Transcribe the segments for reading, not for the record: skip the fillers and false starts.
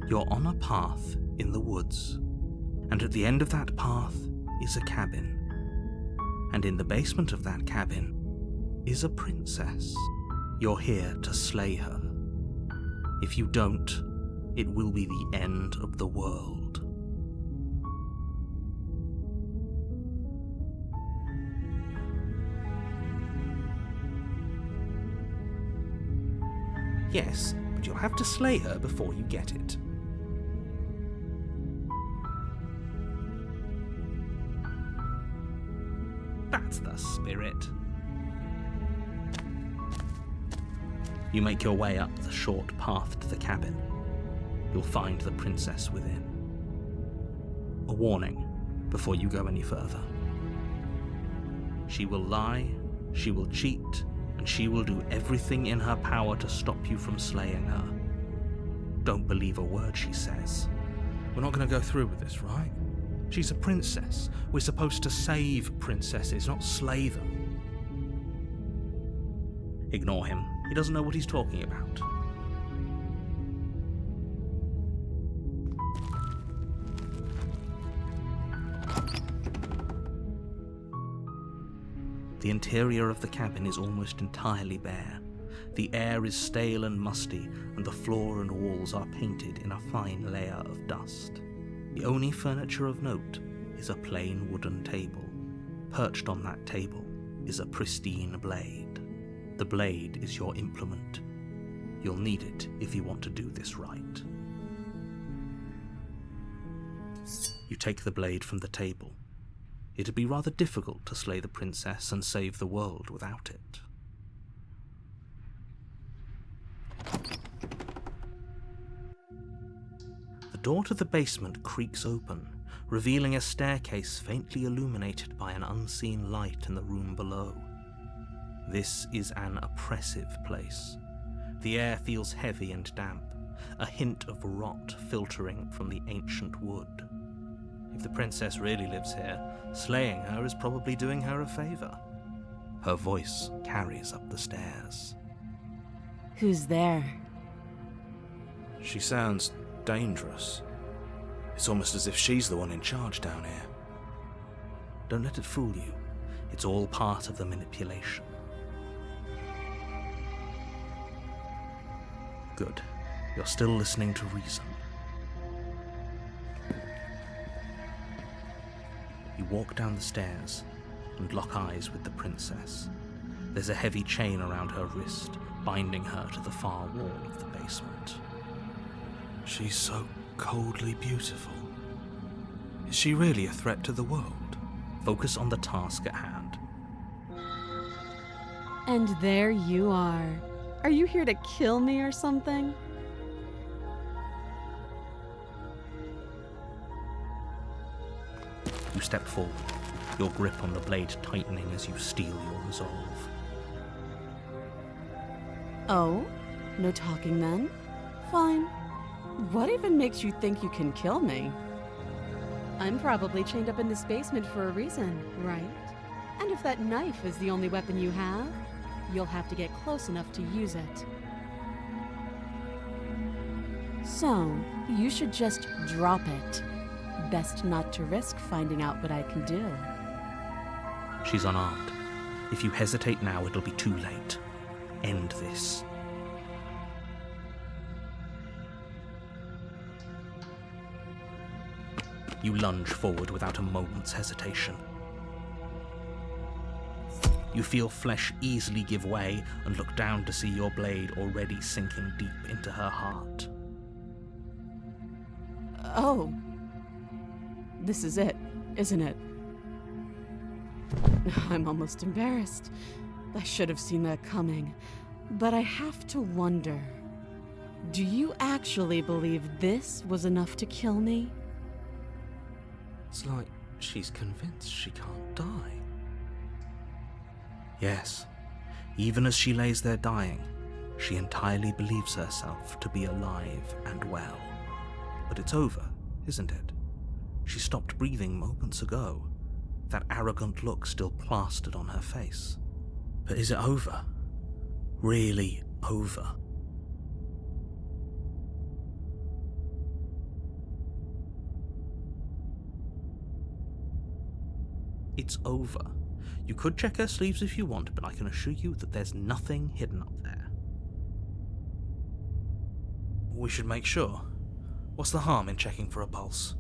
You're on a path in the woods, and at the end of that path is a cabin. And in the basement of that cabin is a princess. You're here to slay her. If you don't, it will be the end of the world. Yes, but you'll have to slay her before you get it. That's the spirit. You make your way up the short path to the cabin. You'll find the princess within. A warning before you go any further. She will lie, she will cheat, and she will do everything in her power to stop you from slaying her. Don't believe a word she says. We're not going to go through with this, right? She's a princess. We're supposed to save princesses, not slay them. Ignore him. He doesn't know what he's talking about. The interior of the cabin is almost entirely bare. The air is stale and musty, and the floor and walls are painted in a fine layer of dust. The only furniture of note is a plain wooden table. Perched on that table is a pristine blade. The blade is your implement. You'll need it if you want to do this right. You take the blade from the table. It'd be rather difficult to slay the princess and save the world without it. The door to the basement creaks open, revealing a staircase faintly illuminated by an unseen light in the room below. This is an oppressive place. The air feels heavy and damp, a hint of rot filtering from the ancient wood. If the princess really lives here, slaying her is probably doing her a favor. Her voice carries up the stairs. Who's there? She sounds dangerous. It's almost as if she's the one in charge down here. Don't let it fool you. It's all part of the manipulation. Good. You're still listening to reason. You walk down the stairs and lock eyes with the princess. There's a heavy chain around her wrist, binding her to the far wall of the basement. She's so coldly beautiful. Is she really a threat to the world? Focus on the task at hand. And there you are. Are you here to kill me or something? You step forward, your grip on the blade tightening as you steel your resolve. Oh? No talking then? Fine. What even makes you think you can kill me? I'm probably chained up in this basement for a reason, right? And if that knife is the only weapon you have, you'll have to get close enough to use it. So, you should just drop it. Best not to risk finding out what I can do. She's unarmed. If you hesitate now, it'll be too late. End this. You lunge forward without a moment's hesitation. You feel flesh easily give way and look down to see your blade already sinking deep into her heart. Oh. This is it, isn't it? I'm almost embarrassed. I should have seen that coming. But I have to wonder, do you actually believe this was enough to kill me? It's like she's convinced she can't die. Yes, even as she lays there dying, she entirely believes herself to be alive and well. But it's over, isn't it? She stopped breathing moments ago, that arrogant look still plastered on her face. But is it over? Really over? It's over. You could check her sleeves if you want, but I can assure you that there's nothing hidden up there. We should make sure. What's the harm in checking for a pulse?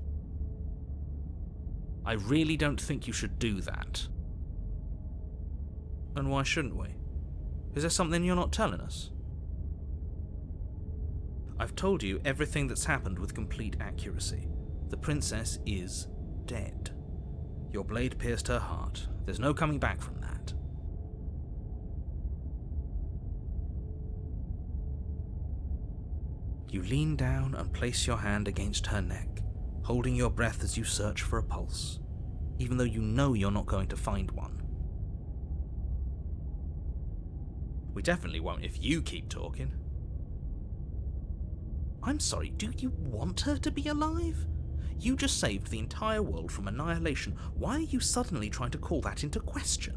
I really don't think you should do that. And why shouldn't we? Is there something you're not telling us? I've told you everything that's happened with complete accuracy. The princess is dead. Your blade pierced her heart. There's no coming back from that. You lean down and place your hand against her neck, holding your breath as you search for a pulse, even though you know you're not going to find one. We definitely won't if you keep talking. I'm sorry, do you want her to be alive? You just saved the entire world from annihilation. Why are you suddenly trying to call that into question?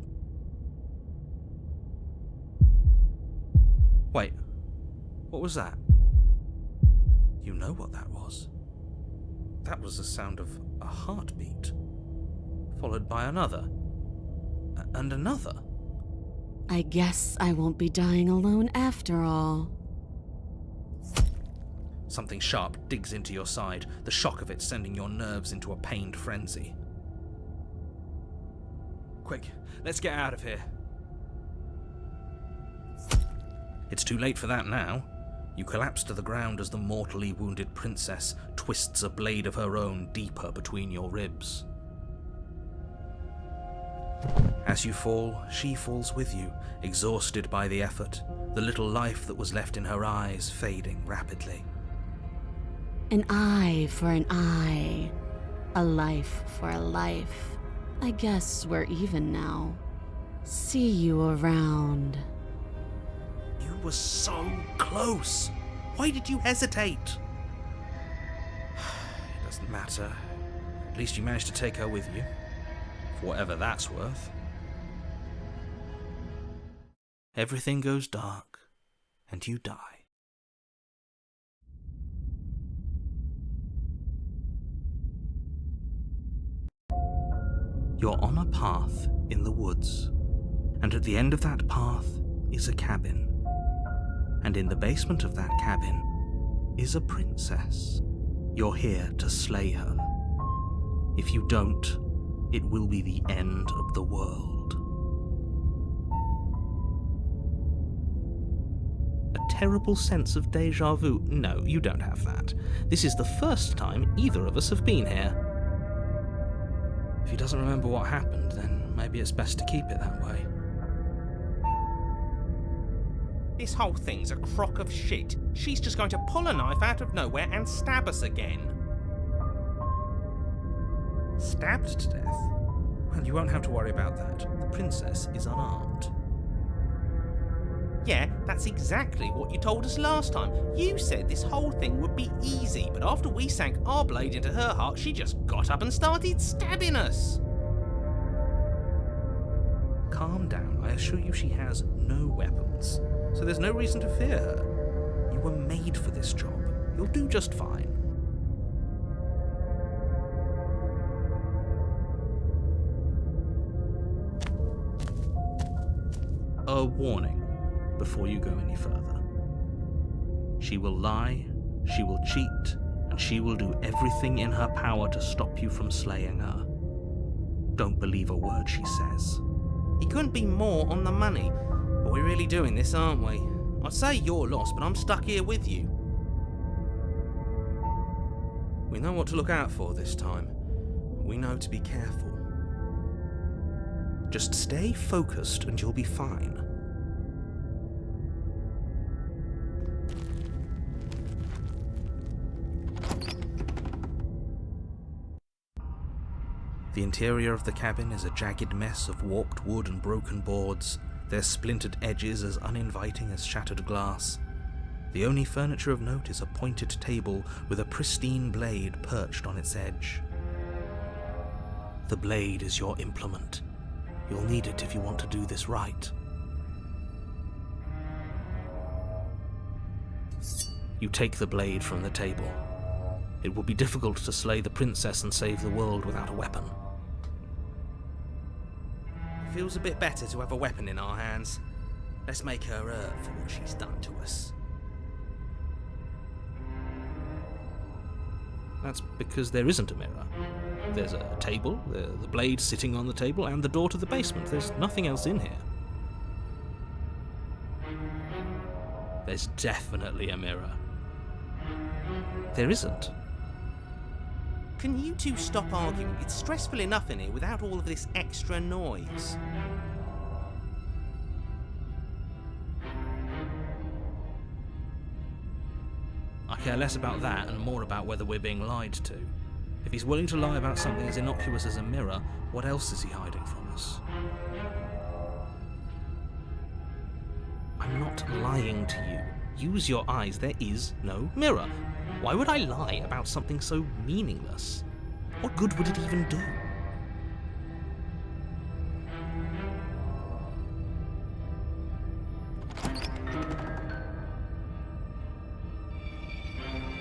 Wait, what was that? You know what that was. That was the sound of a heartbeat, followed by another, and another. I guess I won't be dying alone after all. Something sharp digs into your side, the shock of it sending your nerves into a pained frenzy. Quick, let's get out of here. It's too late for that now. You collapse to the ground as the mortally wounded princess twists a blade of her own deeper between your ribs. As you fall, she falls with you, exhausted by the effort, the little life that was left in her eyes fading rapidly. An eye for an eye. A life for a life. I guess we're even now. See you around. You were so close. Why did you hesitate? It doesn't matter. At least you managed to take her with you. For whatever that's worth. Everything goes dark, and you die. You're on a path in the woods, and at the end of that path is a cabin. And in the basement of that cabin is a princess. You're here to slay her. If you don't, it will be the end of the world. A terrible sense of déjà vu. No, you don't have that. This is the first time either of us have been here. If he doesn't remember what happened, then maybe it's best to keep it that way. This whole thing's a crock of shit. She's just going to pull a knife out of nowhere and stab us again. Stabbed to death? Well, you won't have to worry about that. The princess is unarmed. Yeah, that's exactly what you told us last time. You said this whole thing would be easy, but after we sank our blade into her heart, she just got up and started stabbing us. Calm down. I assure you she has no weapons, so there's no reason to fear her. You were made for this job. You'll do just fine. A warning before you go any further. She will lie, she will cheat, and she will do everything in her power to stop you from slaying her. Don't believe a word she says. He couldn't be more on the money. But we're really doing this, aren't we? I'd say you're lost, but I'm stuck here with you. We know what to look out for this time. We know to be careful. Just stay focused and you'll be fine. The interior of the cabin is a jagged mess of warped wood and broken boards, their splintered edges as uninviting as shattered glass. The only furniture of note is a pointed table with a pristine blade perched on its edge. The blade is your implement. You'll need it if you want to do this right. You take the blade from the table. It will be difficult to slay the princess and save the world without a weapon. Feels a bit better to have a weapon in our hands. Let's make her hurt for what she's done to us. That's because there isn't a mirror. There's a table, the blade sitting on the table, and the door to the basement. There's nothing else in here. There's definitely a mirror. There isn't. Can you two stop arguing? It's stressful enough in here without all of this extra noise. I care less about that and more about whether we're being lied to. If he's willing to lie about something as innocuous as a mirror, what else is he hiding from us? I'm not lying to you. Use your eyes. There is no mirror. Why would I lie about something so meaningless? What good would it even do?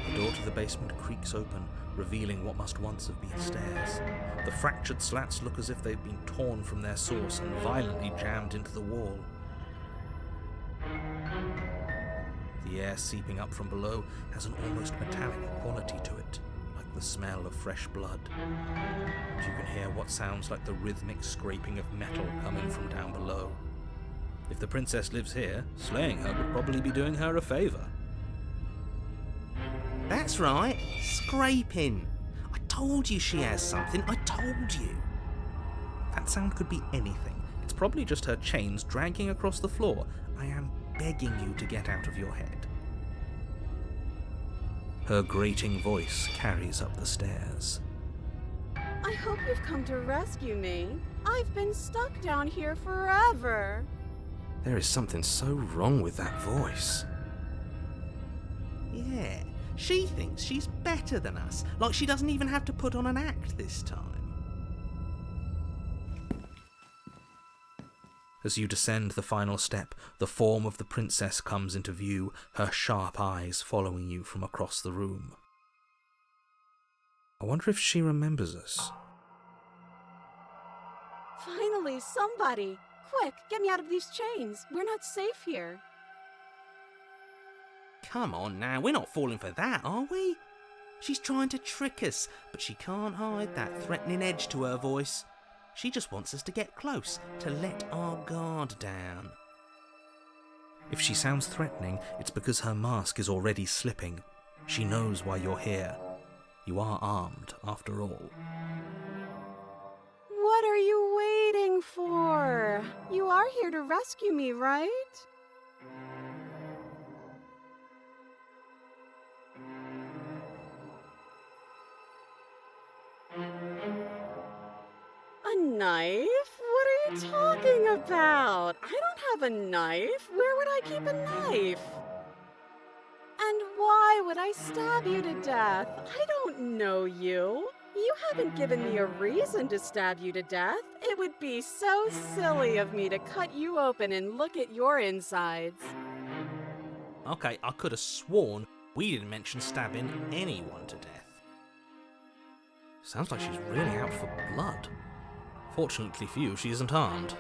The door to the basement creaks open, revealing what must once have been stairs. The fractured slats look as if they've been torn from their source and violently jammed into the wall. The air seeping up from below has an almost metallic quality to it, like the smell of fresh blood. And you can hear what sounds like the rhythmic scraping of metal coming from down below. If the princess lives here, slaying her would probably be doing her a favour. That's right, scraping. I told you she has something, I told you. That sound could be anything. It's probably just her chains dragging across the floor. I am begging you to get out of your head. Her grating voice carries up the stairs. I hope you've come to rescue me. I've been stuck down here forever. There is something so wrong with that voice. Yeah, she thinks she's better than us, like she doesn't even have to put on an act this time. As you descend the final step, the form of the princess comes into view, her sharp eyes following you from across the room. I wonder if she remembers us. Finally, somebody! Quick, get me out of these chains. We're not safe here. Come on now, we're not falling for that, are we? She's trying to trick us, but she can't hide that threatening edge to her voice. She just wants us to get close, to let our guard down. If she sounds threatening, it's because her mask is already slipping. She knows why you're here. You are armed, after all. What are you waiting for? You are here to rescue me, right? A knife? What are you talking about? I don't have a knife. Where would I keep a knife? And why would I stab you to death? I don't know you. You haven't given me a reason to stab you to death. It would be so silly of me to cut you open and look at your insides. Okay, I could have sworn we didn't mention stabbing anyone to death. Sounds like she's really out for blood. Fortunately for you, she isn't armed.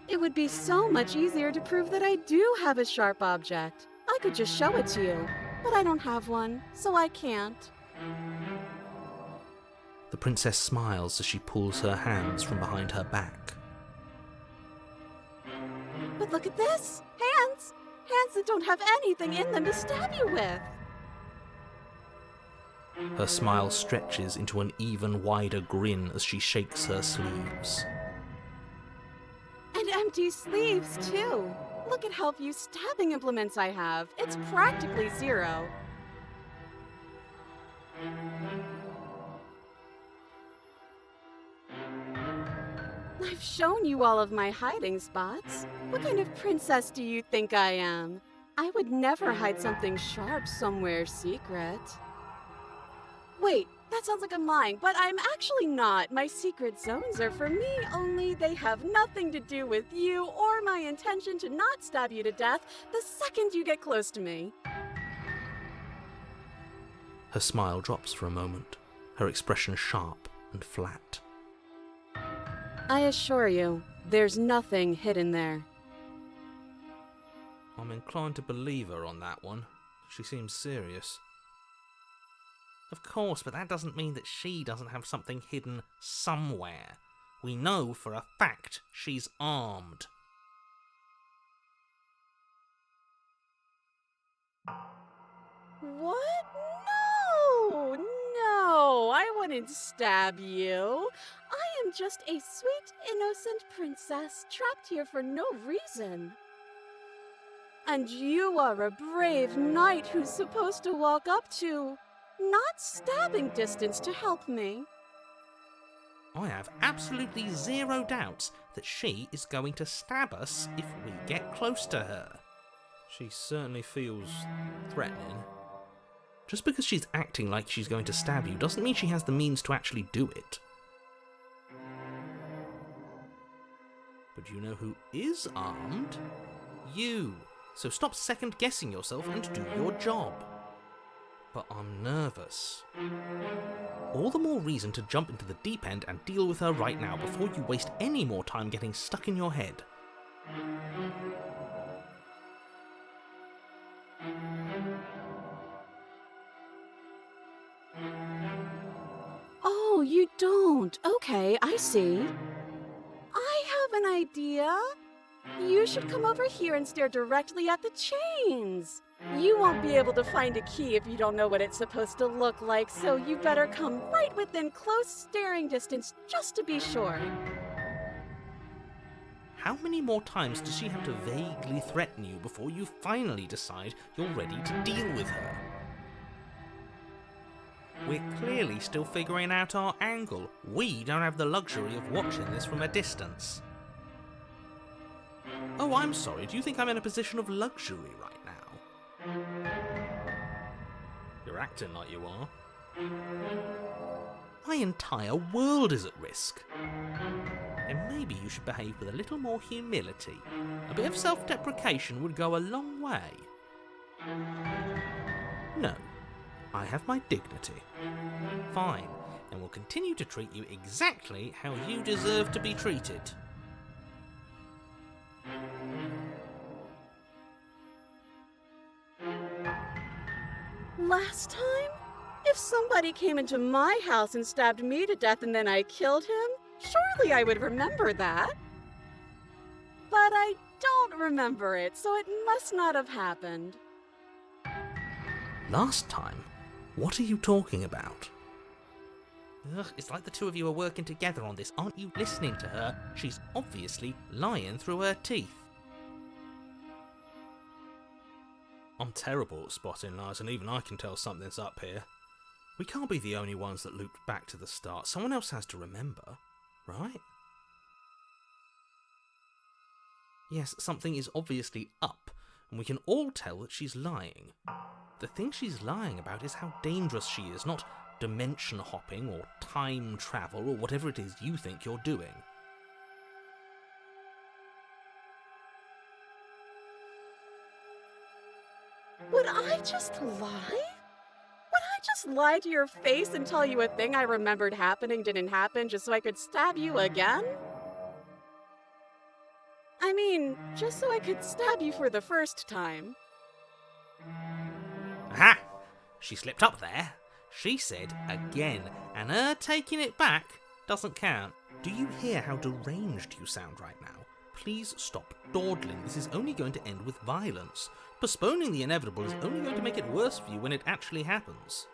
It would be so much easier to prove that I do have a sharp object. I could just show it to you, but I don't have one, so I can't. The princess smiles as she pulls her hands from behind her back. But look at this! Hands! Hands that don't have anything in them to stab you with! Her smile stretches into an even wider grin as she shakes her sleeves. And empty sleeves, too! Look at how few stabbing implements I have. It's practically zero. I've shown you all of my hiding spots. What kind of princess do you think I am? I would never hide something sharp somewhere secret. Wait, that sounds like I'm lying, but I'm actually not. My secret zones are for me, only they have nothing to do with you or my intention to not stab you to death the second you get close to me. Her smile drops for a moment, her expression sharp and flat. I assure you, there's nothing hidden there. I'm inclined to believe her on that one. She seems serious. Of course, but that doesn't mean that she doesn't have something hidden somewhere. We know for a fact she's armed. What? No, I wouldn't stab you. I am just a sweet, innocent princess trapped here for no reason. And you are a brave knight who's supposed to walk up to, not stabbing distance to help me. I have absolutely zero doubts that she is going to stab us if we get close to her. She certainly feels threatening. Just because she's acting like she's going to stab you doesn't mean she has the means to actually do it. But you know who is armed? You. So stop second-guessing yourself and do your job. But I'm nervous. All the more reason to jump into the deep end and deal with her right now before you waste any more time getting stuck in your head. Oh, you don't. Okay, I see. I have an idea. You should come over here and stare directly at the chains. You won't be able to find a key if you don't know what it's supposed to look like, so you better come right within close staring distance just to be sure. How many more times does she have to vaguely threaten you before you finally decide you're ready to deal with her? We're clearly still figuring out our angle. We don't have the luxury of watching this from a distance. Oh, I'm sorry, do you think I'm in a position of luxury right now? You're acting like you are. My entire world is at risk. And maybe you should behave with a little more humility. A bit of self-deprecation would go a long way. No, I have my dignity. Fine, and will continue to treat you exactly how you deserve to be treated. Last time? If somebody came into my house and stabbed me to death and then I killed him, surely I would remember that. But I don't remember it, so it must not have happened. Last time? What are you talking about? Ugh, it's like the two of you are working together on this. Aren't you listening to her? She's obviously lying through her teeth. I'm terrible at spotting lies, and even I can tell something's up here. We can't be the only ones that looped back to the start. Someone else has to remember, right? Yes, something is obviously up, and we can all tell that she's lying. The thing she's lying about is how dangerous she is, not dimension hopping or time travel or whatever it is you think you're doing. Would I just lie? Would I just lie to your face and tell you a thing I remembered happening didn't happen just so I could stab you again? I mean, just so I could stab you for the first time. Aha! She slipped up there. She said again, and her taking it back doesn't count. Do you hear how deranged you sound right now? Please stop dawdling. This is only going to end with violence. Postponing the inevitable is only going to make it worse for you when it actually happens.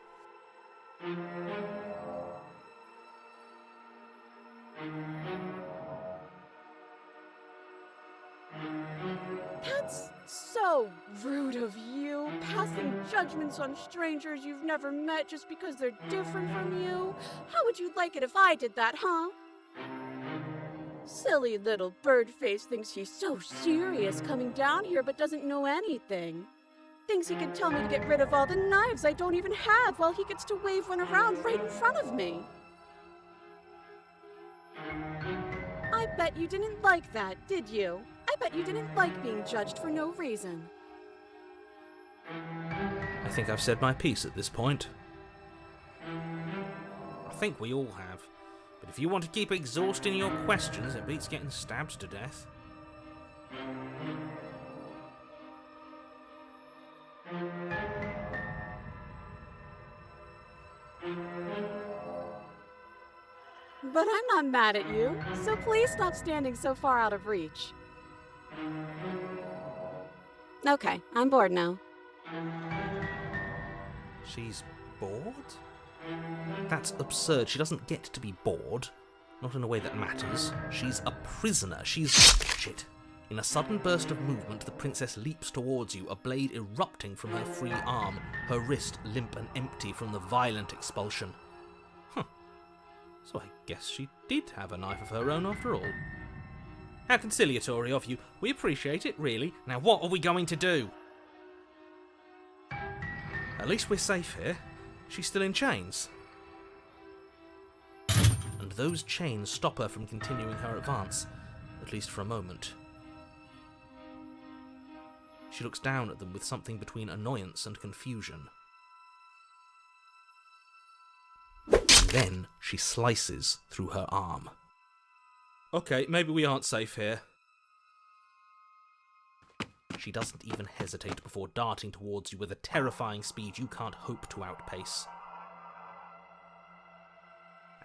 That's so rude of you, passing judgments on strangers you've never met just because they're different from you. How would you like it if I did that, huh? Silly little bird-face thinks he's so serious coming down here but doesn't know anything. Thinks he can tell me to get rid of all the knives I don't even have while he gets to wave one around right in front of me. I bet you didn't like that, did you? I bet you didn't like being judged for no reason. I think I've said my piece at this point. think we all have. But if you want to keep exhausting your questions, it beats getting stabbed to death. But I'm not mad at you, so please stop standing so far out of reach. Okay, I'm bored now. She's bored? That's absurd. She doesn't get to be bored. Not in a way that matters. She's a prisoner. She's... Shit. In a sudden burst of movement, the princess leaps towards you, a blade erupting from her free arm, her wrist limp and empty from the violent expulsion. Huh. So I guess she did have a knife of her own after all. How conciliatory of you. We appreciate it, really. Now what are we going to do? At least we're safe here. She's still in chains. And those chains stop her from continuing her advance, at least for a moment. She looks down at them with something between annoyance and confusion. And then she slices through her arm. Okay, maybe we aren't safe here. She doesn't even hesitate before darting towards you with a terrifying speed you can't hope to outpace.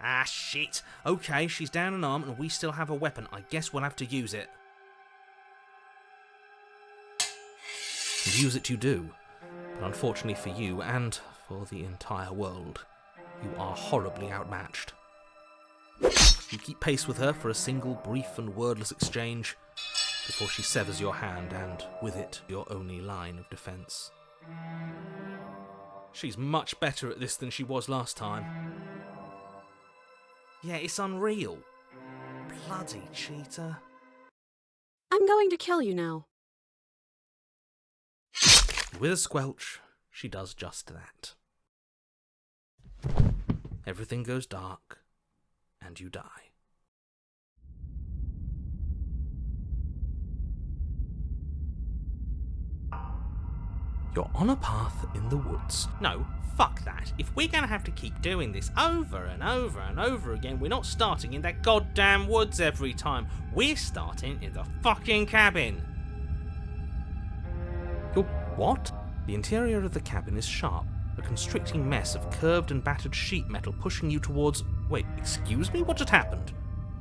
Ah, shit. Okay, she's down an arm and we still have a weapon. I guess we'll have to use it. And use it you do. But unfortunately for you, and for the entire world, you are horribly outmatched. You keep pace with her for a single brief and wordless exchange, before she severs your hand and, with it, your only line of defence. She's much better at this than she was last time. Yeah, it's unreal. Bloody cheater. I'm going to kill you now. With a squelch, she does just that. Everything goes dark, and you die. You're on a path in the woods. No, fuck that. If we're gonna have to keep doing this over and over and over again, we're not starting in that goddamn woods every time. We're starting in the fucking cabin. You're what? The interior of the cabin is sharp, a constricting mess of curved and battered sheet metal pushing you towards... Wait, excuse me? What just happened?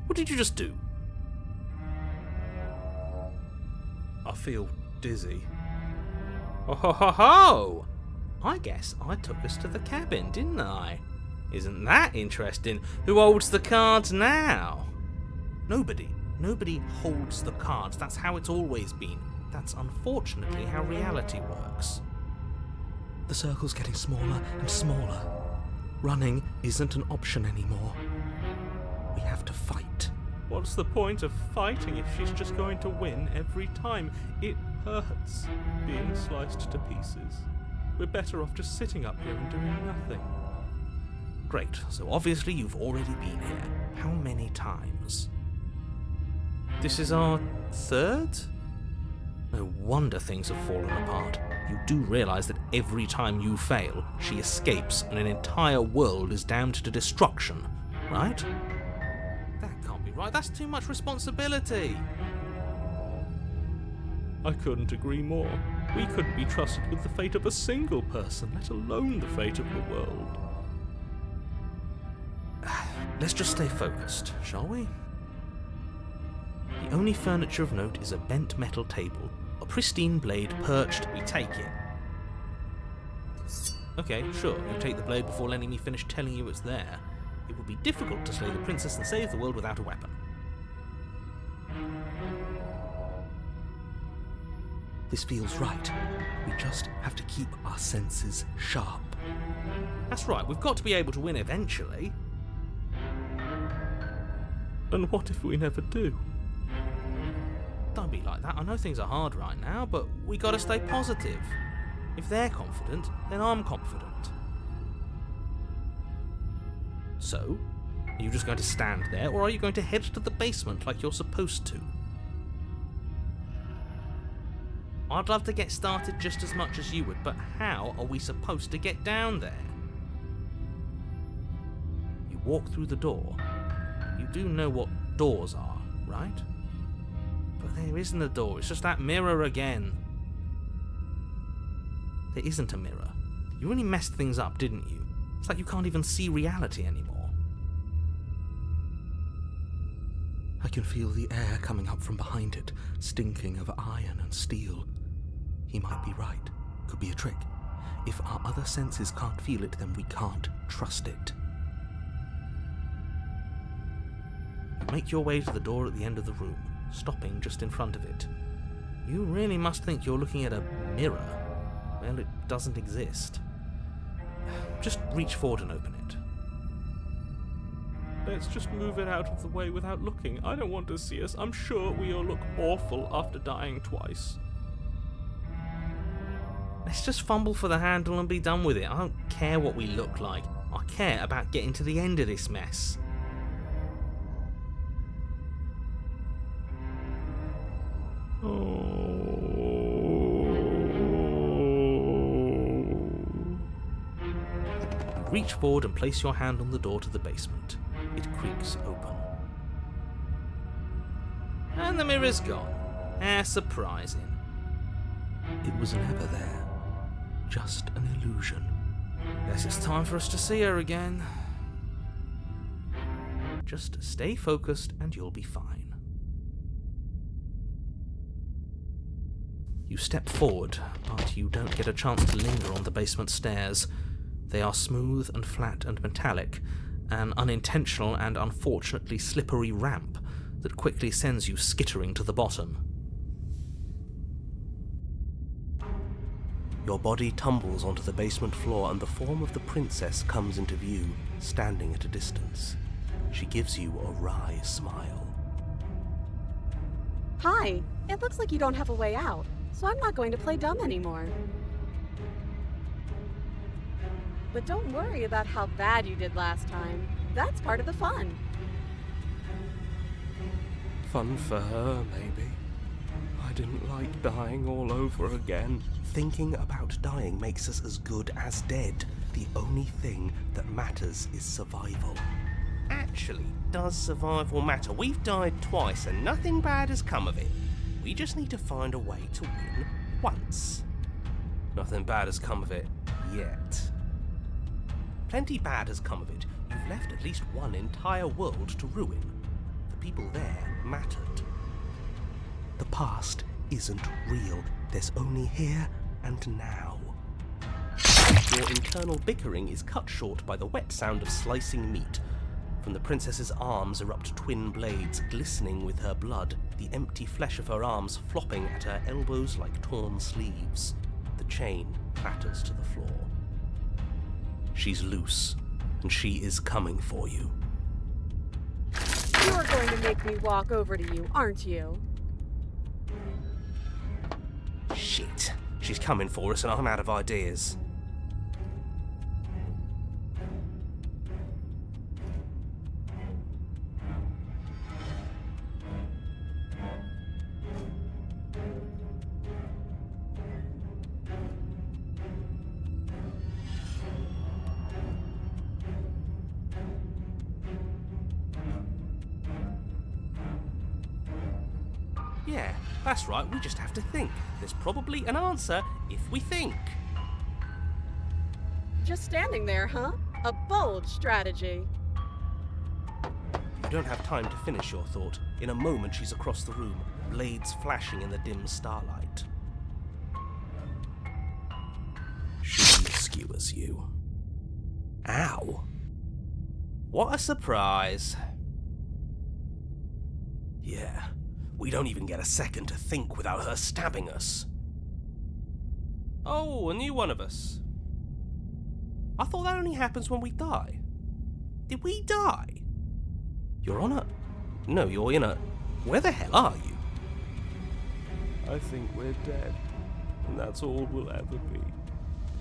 What did you just do? I feel dizzy. Oh ho ho ho! I guess I took us to the cabin, didn't I? Isn't that interesting? Who holds the cards now? Nobody. Nobody holds the cards. That's how it's always been. That's unfortunately how reality works. The circle's getting smaller and smaller. Running isn't an option anymore. We have to fight. What's the point of fighting if she's just going to win every time? It hurts being sliced to pieces. We're better off just sitting up here and doing nothing. Great, so obviously you've already been here. How many times? This is our third? No wonder things have fallen apart. You do realise that every time you fail, she escapes and an entire world is damned to destruction, right? That can't be right. That's too much responsibility. I couldn't agree more. We couldn't be trusted with the fate of a single person, let alone the fate of the world. Let's just stay focused, shall we? The only furniture of note is a bent metal table, a pristine blade perched. We take it. Okay, sure, you take the blade before letting me finish telling you it's there. It would be difficult to slay the princess and save the world without a weapon. This feels right. We just have to keep our senses sharp. That's right, we've got to be able to win eventually. And what if we never do? Don't be like that. I know things are hard right now, but we gotta stay positive. If they're confident, then I'm confident. So, are you just going to stand there, or are you going to head to the basement like you're supposed to? I'd love to get started just as much as you would, but how are we supposed to get down there? You walk through the door. You do know what doors are, right? But there isn't a door, it's just that mirror again. There isn't a mirror. You really messed things up, didn't you? It's like you can't even see reality anymore. I can feel the air coming up from behind it, stinking of iron and steel. He might be right. Could be a trick. If our other senses can't feel it, then we can't trust it. You make your way to the door at the end of the room, stopping just in front of it. You really must think you're looking at a mirror. Well, it doesn't exist. Just reach forward and open it. Let's just move it out of the way without looking. I don't want to see us. I'm sure we all look awful after dying twice. Let's just fumble for the handle and be done with it. I don't care what we look like. I care about getting to the end of this mess. Reach forward and place your hand on the door to the basement. It creaks open. And the mirror's gone. How surprising. It was never there. Just an illusion. Guess it's time for us to see her again. Just stay focused and you'll be fine. You step forward, but you don't get a chance to linger on the basement stairs. They are smooth and flat and metallic, an unintentional and unfortunately slippery ramp that quickly sends you skittering to the bottom. Your body tumbles onto the basement floor and the form of the princess comes into view, standing at a distance. She gives you a wry smile. Hi, it looks like you don't have a way out, so I'm not going to play dumb anymore. But don't worry about how bad you did last time. That's part of the fun. Fun for her, maybe. I didn't like dying all over again. Thinking about dying makes us as good as dead. The only thing that matters is survival. Actually, does survival matter? We've died twice and nothing bad has come of it. We just need to find a way to win once. Nothing bad has come of it yet. Plenty bad has come of it. You've left at least one entire world to ruin. The people there mattered. The past isn't real. There's only here and now. Your internal bickering is cut short by the wet sound of slicing meat. From the princess's arms erupt twin blades, glistening with her blood, the empty flesh of her arms flopping at her elbows like torn sleeves. The chain clatters to the floor. She's loose, and she is coming for you. You're going to make me walk over to you, aren't you? Shit. She's coming for us and I'm out of ideas. Yeah, that's right, we just have to think. There's probably an answer if we think. Just standing there, huh? A bold strategy. You don't have time to finish your thought. In a moment she's across the room, blades flashing in the dim starlight. She skewers you. Ow. What a surprise. Yeah. We don't even get a second to think without her stabbing us. Oh, a new one of us. I thought that only happens when we die. Did we die? You're on a... No, you're in a... Where the hell are you? I think we're dead, and that's all we'll ever be.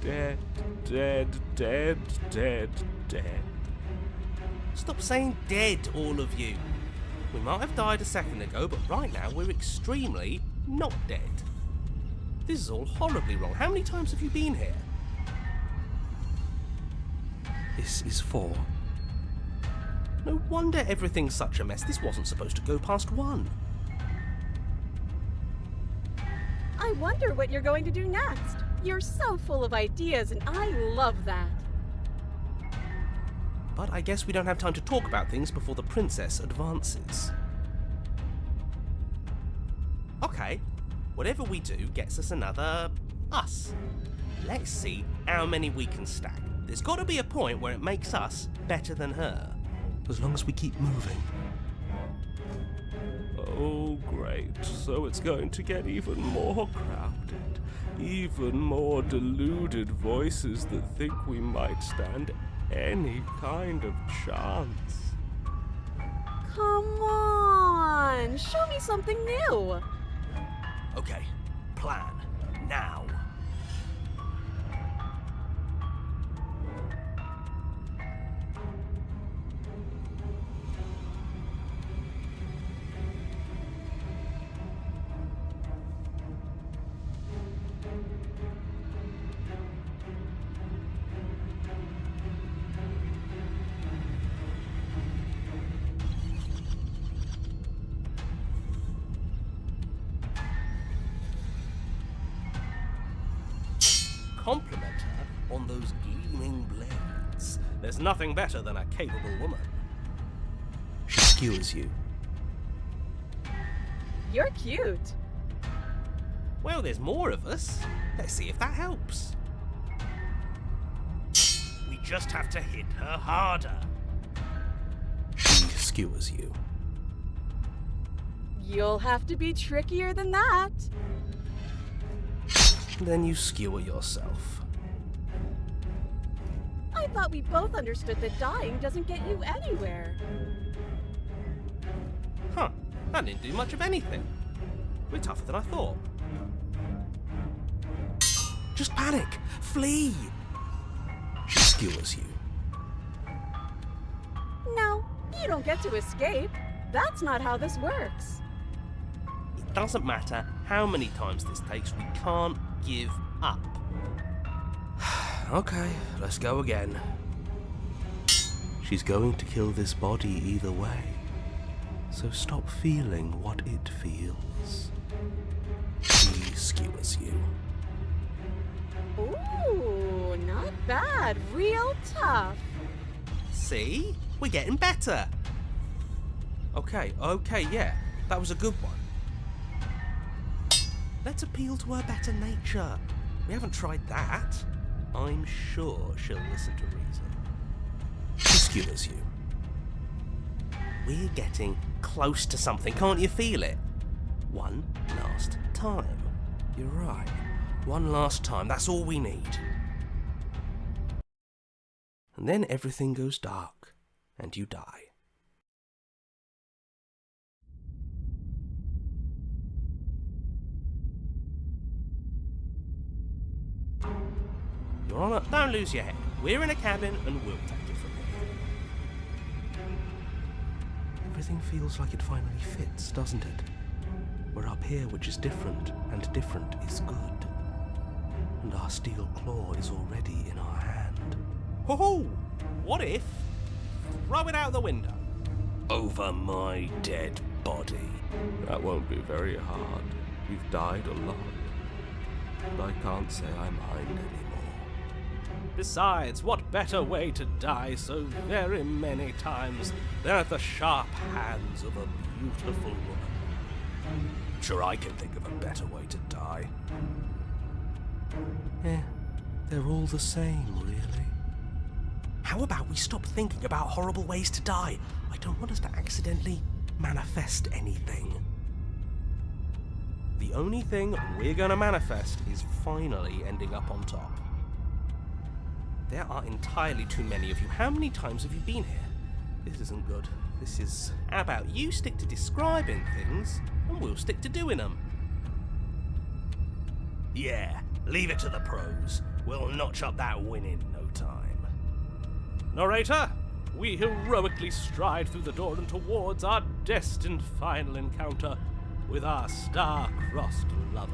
Dead, dead, dead, dead, dead. Stop saying dead, all of you. We might have died a second ago, but right now we're extremely not dead. This is all horribly wrong. How many times have you been here? This is 4. No wonder everything's such a mess. This wasn't supposed to go past 1. I wonder what you're going to do next. You're so full of ideas, and I love that. But I guess we don't have time to talk about things before the princess advances. Okay, whatever we do gets us another us. Let's see how many we can stack. There's got to be a point where it makes us better than her. As long as we keep moving. Oh, great. So it's going to get even more crowded. Even more deluded voices that think we might stand any kind of chance. Come on, show me something new. Okay, plan. Now. Compliment her on those gleaming blades. There's nothing better than a capable woman. She skewers you. You're cute. Well, there's more of us. Let's see if that helps. We just have to hit her harder. She skewers you. You'll have to be trickier than that. Then you skewer yourself. I thought we both understood that dying doesn't get you anywhere. Huh, that didn't do much of anything. We're tougher than I thought. Just panic! Flee! She skewers you. No, you don't get to escape. That's not how this works. It doesn't matter how many times this takes, we can't give up. Okay, let's go again. She's going to kill this body either way, so stop feeling what it feels. She skewers you. Ooh, not bad. Real tough. See? We're getting better. Okay, yeah, that was a good one. Let's appeal to her better nature. We haven't tried that. I'm sure she'll listen to reason. She skewers you. We're getting close to something, can't you feel it? One last time. You're right. One last time, that's all we need. And then everything goes dark, and you die. Your Honour, don't lose your head. We're in a cabin and we'll take it from here. Everything feels like it finally fits, doesn't it? We're up here, which is different, and different is good. And our steel claw is already in our hand. Ho-ho! What if? Throw it out the window. Over my dead body. That won't be very hard. We've died a lot. But I can't say I mind anymore. Besides, what better way to die so very many times than at the sharp hands of a beautiful woman? Sure, I can think of a better way to die. Yeah, they're all the same, really. How about we stop thinking about horrible ways to die? I don't want us to accidentally manifest anything. The only thing we're gonna manifest is finally ending up on top. There are entirely too many of you. How many times have you been here? This isn't good. This is... How about you stick to describing things, and we'll stick to doing them? Yeah, leave it to the pros. We'll notch up that win in no time. Narrator, we heroically stride through the door and towards our destined final encounter with our star-crossed lover.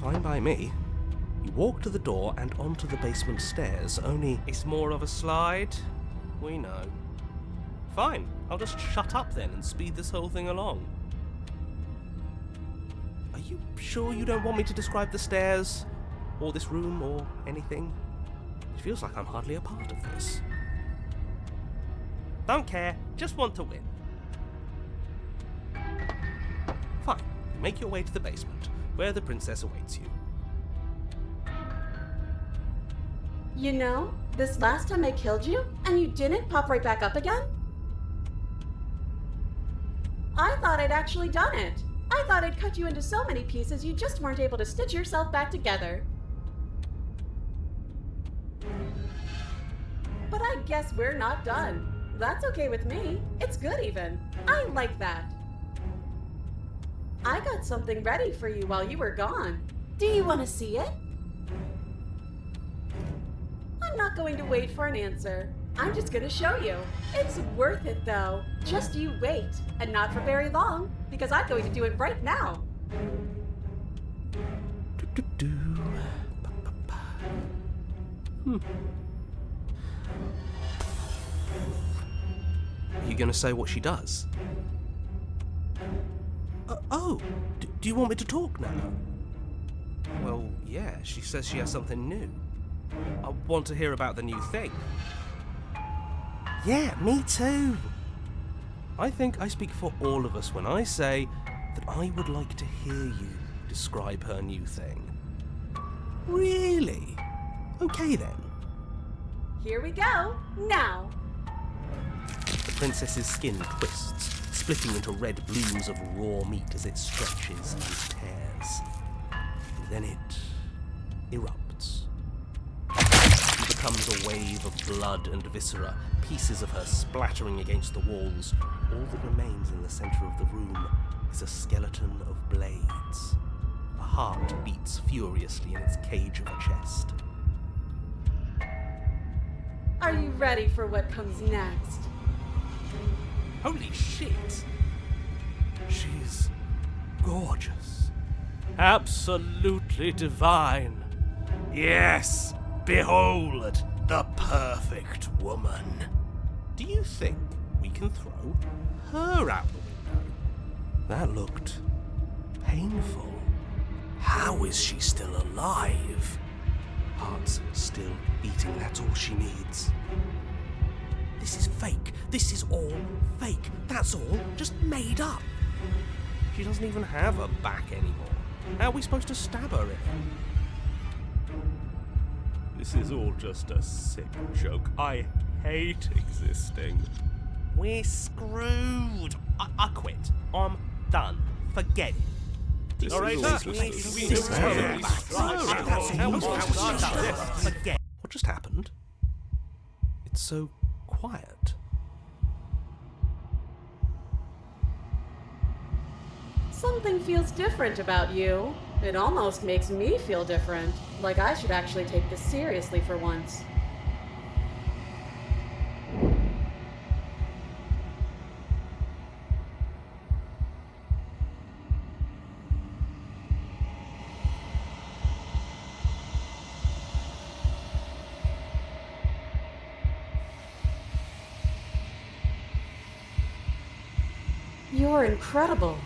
Fine by me. You walk to the door and onto the basement stairs, only it's more of a slide. We know. Fine, I'll just shut up then and speed this whole thing along. Are you sure you don't want me to describe the stairs, or this room, or anything? It feels like I'm hardly a part of this. Don't care, just want to win. Fine, make your way to the basement, where the princess awaits you. You know, this last time I killed you, and you didn't pop right back up again? I thought I'd actually done it. I thought I'd cut you into so many pieces you just weren't able to stitch yourself back together. But I guess we're not done. That's okay with me. It's good even. I like that. I got something ready for you while you were gone. Do you want to see it? I'm not going to wait for an answer. I'm just going to show you. It's worth it though. Just you wait. And not for very long, because I'm going to do it right now. Are you going to say what she does? Do you want me to talk now? Well, yeah, she says she has something new. I want to hear about the new thing. Yeah, me too. I think I speak for all of us when I say that I would like to hear you describe her new thing. Really? Okay then. Here we go. Now. The princess's skin twists, splitting into red blooms of raw meat as it stretches and tears. And then it erupts. She becomes a wave of blood and viscera, pieces of her splattering against the walls. All that remains in the center of the room is a skeleton of blades. A heart beats furiously in its cage of a chest. Are you ready for what comes next? Holy shit! She's gorgeous. Absolutely divine. Yes! Behold, the perfect woman. Do you think we can throw her out the window? That looked painful. How is she still alive? Heart's still beating, that's all she needs. This is fake. This is all fake. That's all just made up. She doesn't even have a back anymore. How are we supposed to stab her in? This is all just a sick joke. I hate existing. We're screwed. I quit. I'm done. Forget it. This All right, is all sir. Forget. What just happened? It's so quiet. Something feels different about you. It almost makes me feel different. Like I should actually take this seriously for once. You're incredible.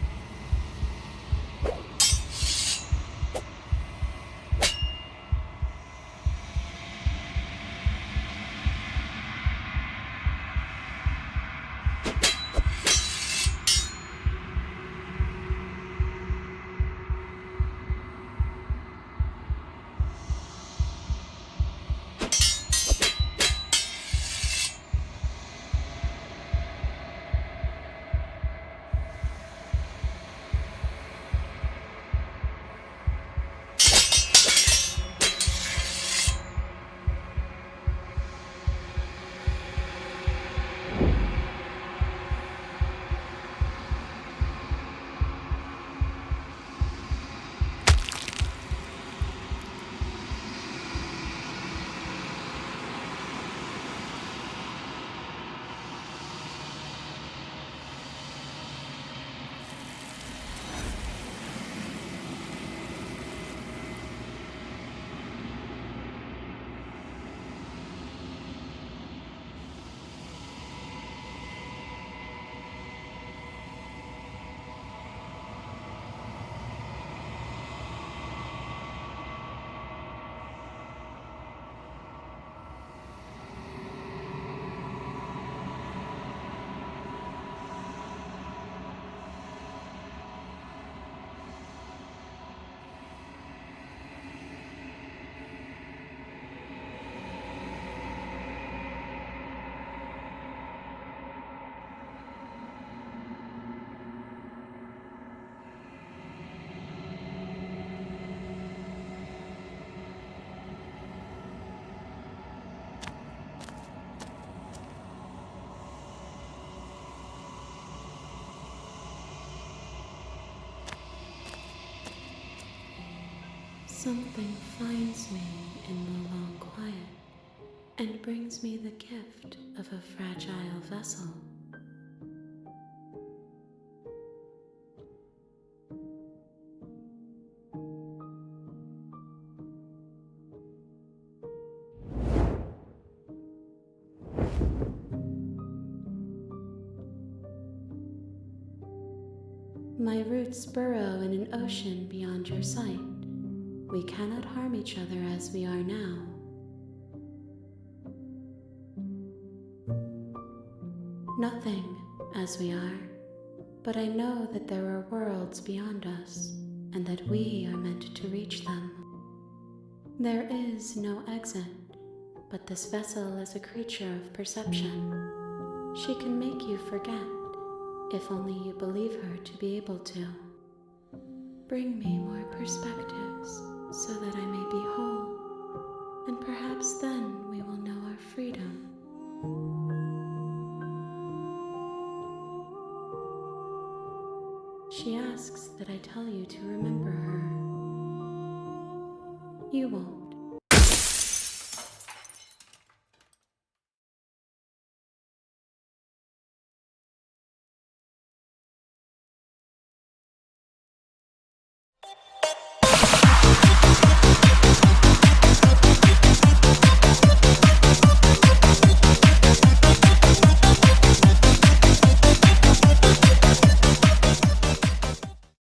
Something finds me in the long quiet and brings me the gift of a fragile vessel. My roots burrow in an ocean beyond your sight. We cannot harm each other as we are now. Nothing as we are, but I know that there are worlds beyond us, and that we are meant to reach them. There is no exit, but this vessel is a creature of perception. She can make you forget, if only you believe her to be able to. Bring me more perspectives so that I may be whole, and perhaps then we will know our freedom. She asks that I tell you to remember her. You won't.